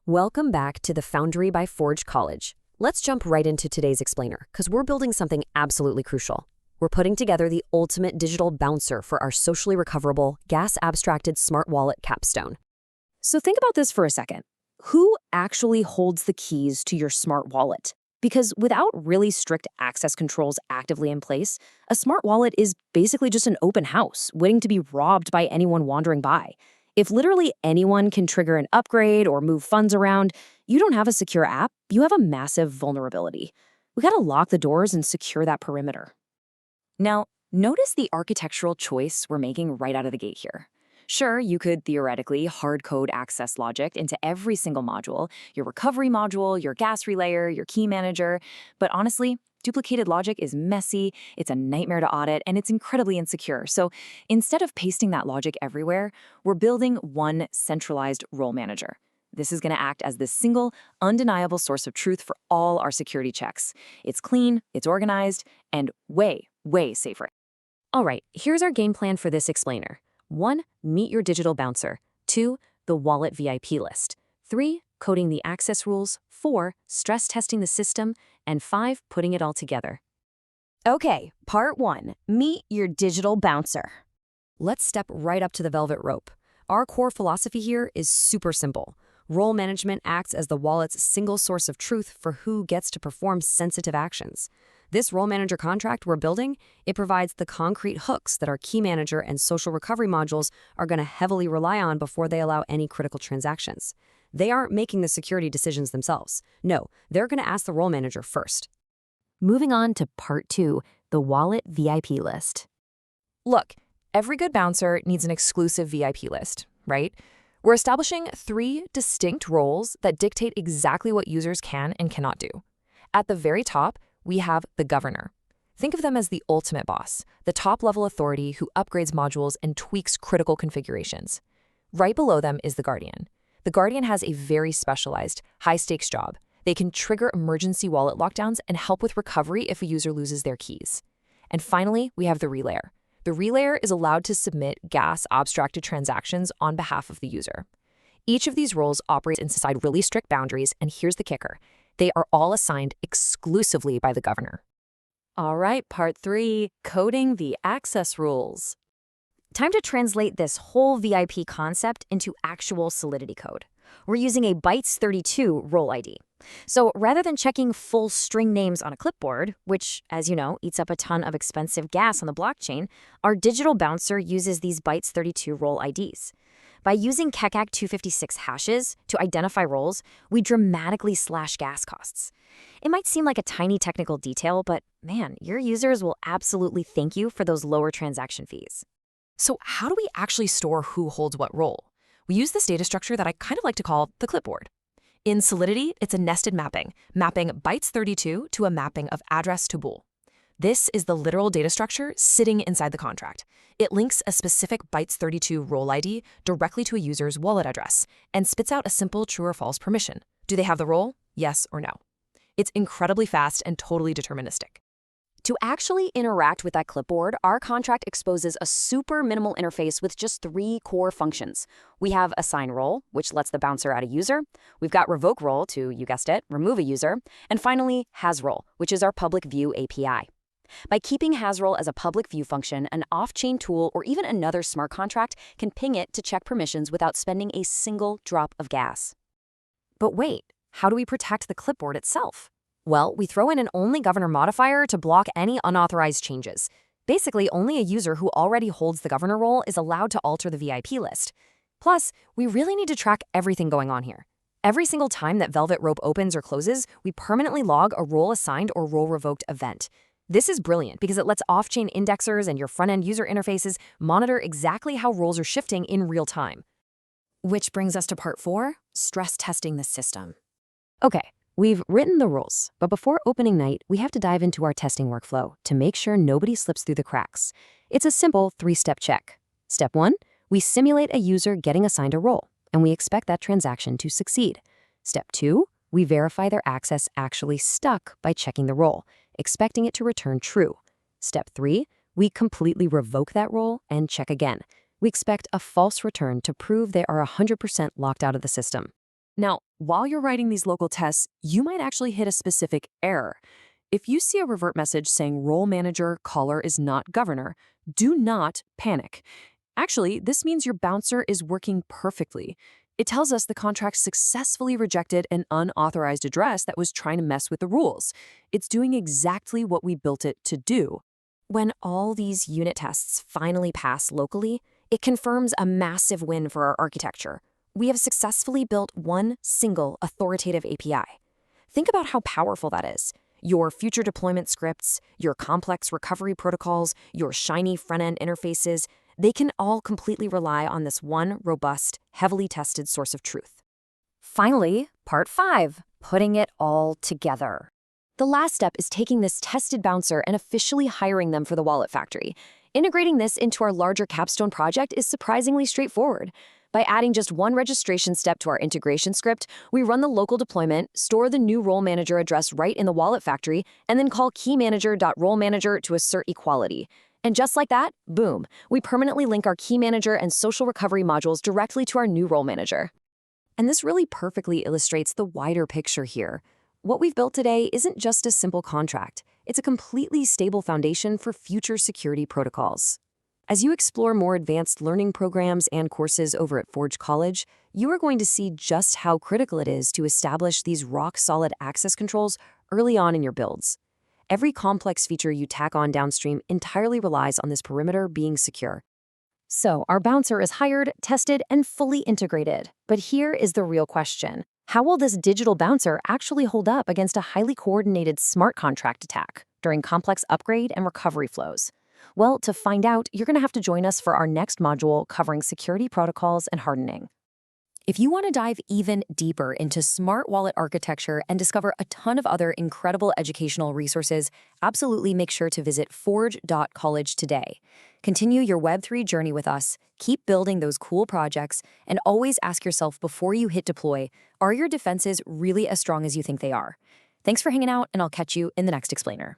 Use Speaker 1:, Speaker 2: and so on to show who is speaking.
Speaker 1: Welcome back to the Foundry by Forge College. Let's jump right into today's explainer, because we're building something absolutely crucial. We're putting together the ultimate digital bouncer for our socially recoverable, gas-abstracted smart wallet capstone.
Speaker 2: So think about this for a second. Who actually holds the keys to your smart wallet? Because without really strict access controls actively in place, a smart wallet is basically just an open house, waiting to be robbed by anyone wandering by. If literally anyone can trigger an upgrade or move funds around, you don't have a secure app, you have a massive vulnerability. We gotta lock the doors and secure that perimeter. Now, notice the architectural choice we're making right out of the gate here. Sure, you could theoretically hard code access logic into every single module, your recovery module, your gas relayer, your KeyManager, but honestly, duplicated logic is messy, it's a nightmare to audit, and it's incredibly insecure. So instead of pasting that logic everywhere, we're building one centralized role manager. This is going to act as the single, undeniable source of truth for all our security checks. It's clean, it's organized, and way, way safer.
Speaker 1: All right, here's our game plan for this explainer. 1. Meet your digital bouncer. 2. The wallet VIP list. 3. Coding the access rules. 4. Stress testing the system. And 5. Putting it all together.
Speaker 3: Okay, part 1. Meet your digital bouncer.
Speaker 1: Let's step right up to the velvet rope. Our core philosophy here is super simple. Role management acts as the wallet's single source of truth for who gets to perform sensitive actions. This role manager contract we're building, it provides the concrete hooks that our KeyManager and social recovery modules are going to heavily rely on before they allow any critical transactions. They aren't making the security decisions themselves. No, they're going to ask the role manager first.
Speaker 2: Moving on to part 2, the wallet VIP list.
Speaker 4: Look, every good bouncer needs an exclusive VIP list, right? We're establishing 3 distinct roles that dictate exactly what users can and cannot do. At the very top, we have the governor. Think of them as the ultimate boss, the top-level authority who upgrades modules and tweaks critical configurations. Right below them is the guardian. The guardian has a very specialized, high-stakes job. They can trigger emergency wallet lockdowns and help with recovery if a user loses their keys. And finally, we have the relayer. The relayer is allowed to submit gas-abstracted transactions on behalf of the user. Each of these roles operates inside really strict boundaries, and here's the kicker. They are all assigned exclusively by the governor.
Speaker 2: All right, part 3, coding the access rules.
Speaker 3: Time to translate this whole VIP concept into actual Solidity code. We're using a bytes32 role ID. So rather than checking full string names on a clipboard, which, as you know, eats up a ton of expensive gas on the blockchain, our digital bouncer uses these bytes32 role IDs. By using KEKAC 256 hashes to identify roles, we dramatically slash gas costs. It might seem like a tiny technical detail, but man, your users will absolutely thank you for those lower transaction fees.
Speaker 4: So how do we actually store who holds what role? We use this data structure that I kind of like to call the clipboard. In Solidity, it's a nested mapping bytes32 to a mapping of address to bool. This is the literal data structure sitting inside the contract. It links a specific bytes32 role ID directly to a user's wallet address and spits out a simple true or false permission. Do they have the role? Yes or no. It's incredibly fast and totally deterministic.
Speaker 1: To actually interact with that clipboard, our contract exposes a super minimal interface with just 3 core functions. We have assign role, which lets the bouncer add a user. We've got revoke role to, you guessed it, remove a user. And finally, has role, which is our public view API. By keeping has role as a public view function, an off-chain tool or even another smart contract can ping it to check permissions without spending a single drop of gas.
Speaker 4: But wait, how do we protect the clipboard itself?
Speaker 1: Well, we throw in an only governor modifier to block any unauthorized changes. Basically, only a user who already holds the governor role is allowed to alter the VIP list. Plus, we really need to track everything going on here. Every single time that Velvet Rope opens or closes, we permanently log a role assigned or role revoked event. This is brilliant because it lets off-chain indexers and your front-end user interfaces monitor exactly how roles are shifting in real time.
Speaker 2: Which brings us to part 4, stress testing the system.
Speaker 1: Okay, we've written the rules, but before opening night, we have to dive into our testing workflow to make sure nobody slips through the cracks. It's a simple 3-step check. Step 1, we simulate a user getting assigned a role, and we expect that transaction to succeed. Step 2, we verify their access actually stuck by checking the role, expecting it to return true. Step 3, we completely revoke that role and check again. We expect a false return to prove they are 100% locked out of the system.
Speaker 2: Now, while you're writing these local tests, you might actually hit a specific error. If you see a revert message saying role manager caller is not governor, do not panic. Actually, this means your bouncer is working perfectly. It tells us the contract successfully rejected an unauthorized address that was trying to mess with the rules. It's doing exactly what we built it to do.
Speaker 3: When all these unit tests finally pass locally, it confirms a massive win for our architecture. We have successfully built one single authoritative API. Think about how powerful that is. Your future deployment scripts, your complex recovery protocols, your shiny front-end interfaces, they can all completely rely on this one robust, heavily tested source of truth.
Speaker 1: Finally, part 5, putting it all together. The last step is taking this tested bouncer and officially hiring them for the wallet factory. Integrating this into our larger capstone project is surprisingly straightforward. By adding just one registration step to our integration script, we run the local deployment, store the new role manager address right in the wallet factory, and then call KeyManager.RoleManager to assert equality. And just like that, boom, we permanently link our KeyManager and social recovery modules directly to our new role manager. And this really perfectly illustrates the wider picture here. What we've built today isn't just a simple contract. It's a completely stable foundation for future security protocols. As you explore more advanced learning programs and courses over at Forge College, you are going to see just how critical it is to establish these rock-solid access controls early on in your builds. Every complex feature you tack on downstream entirely relies on this perimeter being secure. So, our bouncer is hired, tested, and fully integrated. But here is the real question. How will this digital bouncer actually hold up against a highly coordinated smart contract attack during complex upgrade and recovery flows? Well, to find out, you're going to have to join us for our next module covering security protocols and hardening. If you want to dive even deeper into smart wallet architecture and discover a ton of other incredible educational resources, absolutely make sure to visit forge.college today. Continue your Web3 journey with us, keep building those cool projects, and always ask yourself before you hit deploy, are your defenses really as strong as you think they are? Thanks for hanging out, and I'll catch you in the next explainer.